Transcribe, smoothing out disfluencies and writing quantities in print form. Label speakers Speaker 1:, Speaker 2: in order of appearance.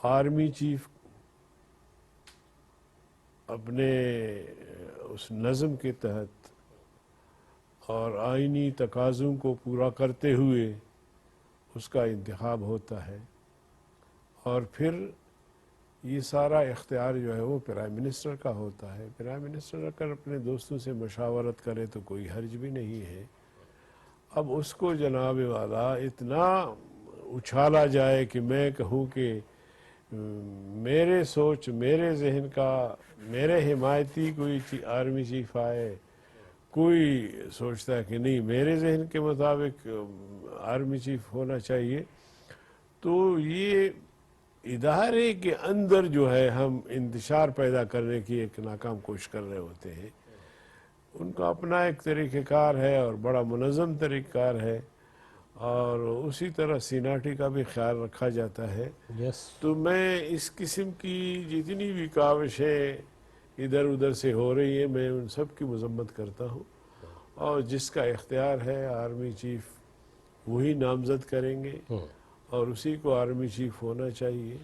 Speaker 1: Army chief اپنے اس نظم کے تحت اور آئینی تقاضوں کو پورا کرتے ہوئے اس کا انتخاب ہوتا ہے، اور پھر یہ سارا اختیار جو ہے وہ پرائم منسٹر کا ہوتا ہے۔ پرائم منسٹر اگر اپنے دوستوں سے مشاورت کرے تو کوئی حرج بھی نہیں ہے۔ اب اس کو جناب والا اتنا اچھالا جائے کہ میں کہوں کہ میرے سوچ، میرے ذہن کا، میرے حمایتی کوئی آرمی چیف آئے، کوئی سوچتا ہے کہ نہیں میرے ذہن کے مطابق آرمی چیف ہونا چاہیے، تو یہ ادارے کے اندر جو ہے ہم انتشار پیدا کرنے کی ایک ناکام کوشش کر رہے ہوتے ہیں۔ ان کا اپنا ایک طریقہ کار ہے اور بڑا منظم طریقہ کار ہے، اور اسی طرح سیناٹی کا بھی خیال رکھا جاتا ہے۔ تو میں اس قسم کی جتنی بھی کاوشیں ادھر ادھر سے ہو رہی ہیں، میں ان سب کی مذمت کرتا ہوں، اور جس کا اختیار ہے آرمی چیف وہی نامزد کریں گے اور اسی کو آرمی چیف ہونا چاہیے۔